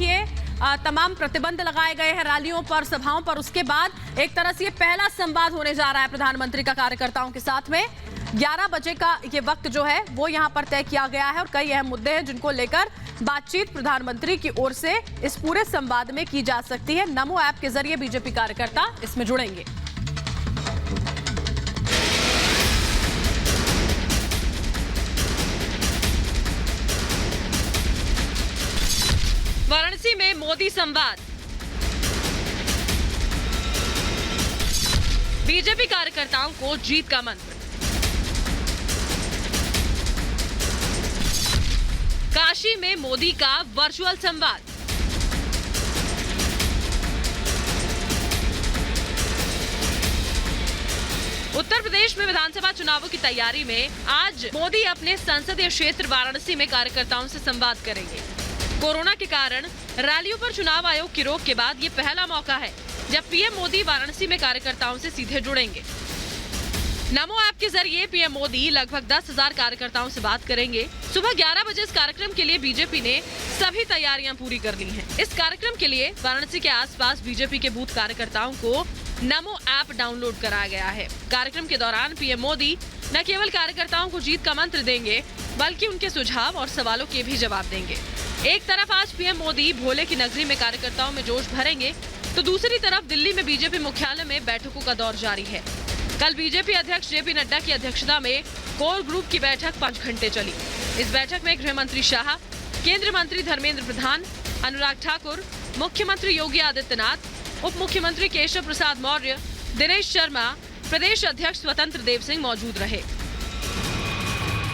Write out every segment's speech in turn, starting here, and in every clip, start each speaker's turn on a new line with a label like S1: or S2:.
S1: देखिए तमाम प्रतिबंध लगाए गए हैं रैलियों पर, सभाओं पर। उसके बाद एक तरह से ये पहला संवाद होने जा रहा है प्रधानमंत्री का कार्यकर्ताओं के साथ में। 11 बजे का ये वक्त जो है वो यहां पर तय किया गया है और कई अहम मुद्दे हैं जिनको लेकर बातचीत प्रधानमंत्री की ओर से इस पूरे संवाद में की जा सकती है। नमो ऐप के जरिए बीजेपी कार्यकर्ता इसमें जुड़ेंगे।
S2: वाराणसी में मोदी संवाद। बीजेपी कार्यकर्ताओं को जीत का मंत्र। काशी में मोदी का वर्चुअल संवाद। उत्तर प्रदेश में विधानसभा चुनावों की तैयारी में आज मोदी अपने संसदीय क्षेत्र वाराणसी में कार्यकर्ताओं से संवाद करेंगे। कोरोना के कारण रैलियों पर चुनाव आयोग की रोक के बाद ये पहला मौका है जब पीएम मोदी वाराणसी में कार्यकर्ताओं से सीधे जुड़ेंगे। नमो ऐप के जरिए पीएम मोदी लगभग 10,000 कार्यकर्ताओं से बात करेंगे। सुबह 11 बजे इस कार्यक्रम के लिए बीजेपी ने सभी तैयारियां पूरी कर ली हैं। इस कार्यक्रम के लिए वाराणसी के आसपास बीजेपी के बूथ कार्यकर्ताओं को नमो ऐप डाउनलोड कराया गया है। कार्यक्रम के दौरान पीएम मोदी न केवल कार्यकर्ताओं को जीत का मंत्र देंगे बल्कि उनके सुझाव और सवालों के भी जवाब देंगे। एक तरफ आज पीएम मोदी भोले की नगरी में कार्यकर्ताओं में जोश भरेंगे तो दूसरी तरफ दिल्ली में बीजेपी मुख्यालय में बैठकों का दौर जारी है। कल बीजेपी अध्यक्ष जेपी नड्डा की अध्यक्षता में कोर ग्रुप की बैठक 5 घंटे चली। इस बैठक में गृह मंत्री शाह, केंद्रीय मंत्री धर्मेंद्र प्रधान, अनुराग ठाकुर, मुख्यमंत्री योगी आदित्यनाथ, उप मुख्यमंत्री केशव प्रसाद मौर्य, दिनेश शर्मा, प्रदेश अध्यक्ष स्वतंत्र देव सिंह मौजूद रहे।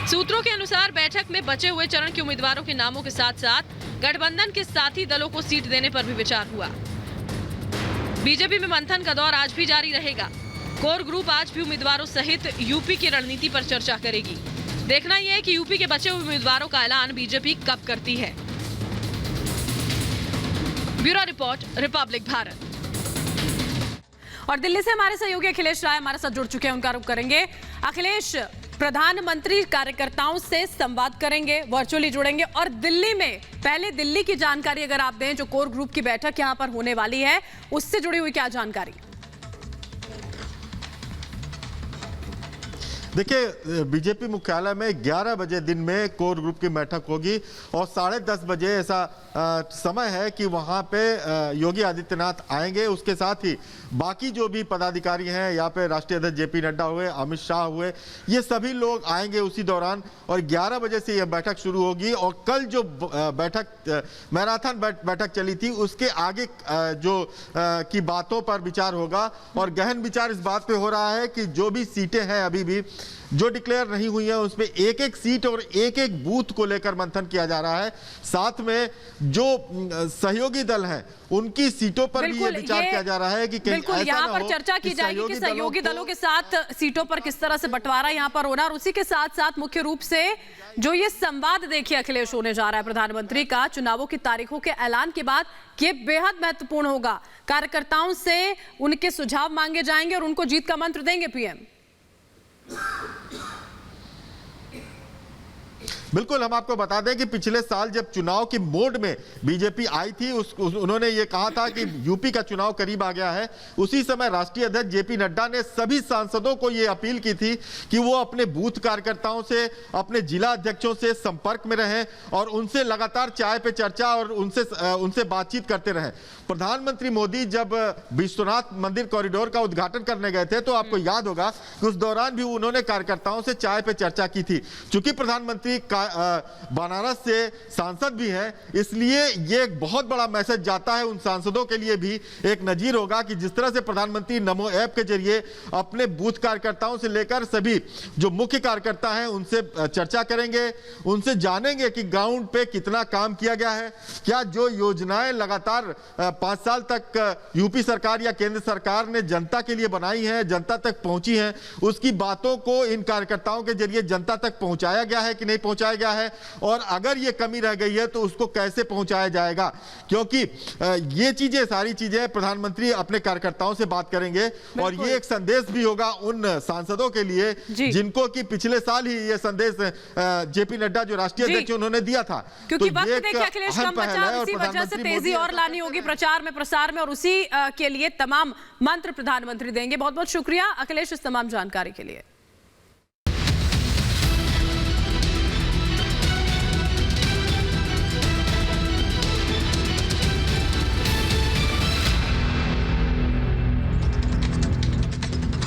S2: सूत्रों के अनुसार बैठक में बचे हुए चरण के उम्मीदवारों के नामों के साथ साथ गठबंधन के साथी दलों को सीट देने पर भी विचार हुआ। बीजेपी में मंथन का दौर आज भी जारी रहेगा। कोर ग्रुप आज भी उम्मीदवारों सहित यूपी की रणनीति पर चर्चा करेगी। देखना यह है कि यूपी के बचे हुए उम्मीदवारों का ऐलान बीजेपी कब करती है। Bureau report, Republic Bharat.
S1: और दिल्ली से हमारे सहयोगी अखिलेश राय हमारे साथ जुड़ चुके हैं, उनका रुख करेंगे। अखिलेश, प्रधानमंत्री कार्यकर्ताओं से संवाद करेंगे, वर्चुअली जुड़ेंगे और दिल्ली में पहले दिल्ली की जानकारी अगर आप दें, जो कोर ग्रुप की बैठक यहां पर होने वाली है उससे जुड़ी हुई क्या जानकारी?
S3: देखिए, बीजेपी मुख्यालय में 11 बजे दिन में कोर ग्रुप की बैठक होगी और 10:30 बजे ऐसा समय है कि वहां पे योगी आदित्यनाथ आएंगे। उसके साथ ही बाकी जो भी पदाधिकारी हैं, यहाँ पे राष्ट्रीय अध्यक्ष जेपी नड्डा हुए, अमित शाह हुए, ये सभी लोग आएंगे उसी दौरान और 11 बजे से यह बैठक शुरू होगी। और कल जो बैठक मैराथन बैठक चली थी उसके आगे जो की बातों पर विचार होगा और गहन विचार इस बात पे हो रहा है कि जो भी सीटें हैं अभी भी जो डिक्लेयर नहीं हुई है उसमें एक एक सीट और एक एक बूथ को लेकर मंथन किया जा रहा है। साथ में जो सहयोगी दल हैं उनकी सीटों पर भी ये विचार किया जा रहा है कि
S1: बिल्कुल यहाँ पर चर्चा की जाएगी कि सहयोगी दलों के साथ सीटों पर किस तरह से बंटवारा यहाँ पर होना। और उसी के साथ साथ मुख्य रूप से जो ये संवाद देखिए अखिलेश होने जा रहा है प्रधानमंत्री का चुनावों की तारीखों के ऐलान के बाद, ये बेहद महत्वपूर्ण होगा। कार्यकर्ताओं से उनके सुझाव मांगे जाएंगे और उनको जीत का मंत्र देंगे पीएम।
S3: बिल्कुल, हम आपको बता दें कि पिछले साल जब चुनाव की मोड में बीजेपी आई थी उन्होंने ये कहा था कि यूपी का चुनाव करीब आ गया है। उसी समय राष्ट्रीय अध्यक्ष जेपी नड्डा ने सभी सांसदों को ये अपील की थी कि वो अपने बूथ कार्यकर्ताओं से, अपने जिला अध्यक्षों से संपर्क में रहें और उनसे लगातार चाय पे चर्चा और उनसे बातचीत करते रहें। प्रधानमंत्री मोदी जब विश्वनाथ मंदिर कॉरिडोर का उद्घाटन करने गए थे तो आपको याद होगा कि उस दौरान भी उन्होंने कार्यकर्ताओं से चाय पे चर्चा की थी। चूंकि प्रधानमंत्री बनारस से सांसद भी हैं, इसलिए ये एक बहुत बड़ा मैसेज जाता है उन सांसदों के लिए भी, एक नजीर होगा कि जिस तरह से प्रधानमंत्री नमो ऐप के जरिए अपने बूथ कार्यकर्ताओं से लेकर सभी जो मुख्य कार्यकर्ता हैं उनसे चर्चा करेंगे, उनसे जानेंगे कि ग्राउंड पे कितना काम किया गया है, क्या जो योजनाएं लगातार 5 साल तक यूपी सरकार या केंद्र सरकार ने जनता के लिए बनाई हैं, जनता तक पहुंची हैं, उसकी बातों को इन कार्यकर्ताओं के जरिए जनता तक पहुंचाया गया है कि नहीं पहुंचाया पहुंचाया गया है और अगर ये कमी रह गई है तो उसको कैसे पहुंचाया जाएगा, क्योंकि ये चीजें, सारी चीजें प्रधानमंत्री अपने कार्यकर्ताओं से बात करेंगे और ये एक संदेश भी होगा उन सांसदों के लिए जिनको कि पिछले साल ही ये संदेश जेपी नड्डा जो राष्ट्रीय अध्यक्ष उन्होंने दिया था।
S1: क्योंकि
S3: तो
S1: वक्त
S3: ये
S1: देखिए अखिलेश
S3: अहम
S1: कम
S3: पहल
S1: बचा,
S3: है और
S1: इसी वजह से
S3: प्रधानमंत्री
S1: तेजी
S3: मोदी
S1: और लानी होगी प्रचार में, प्रसार में, और उसी के लिए तमाम मंत्र प्रधानमंत्री देंगे। बहुत बहुत शुक्रिया अखिलेश इस तमाम जानकारी के लिए।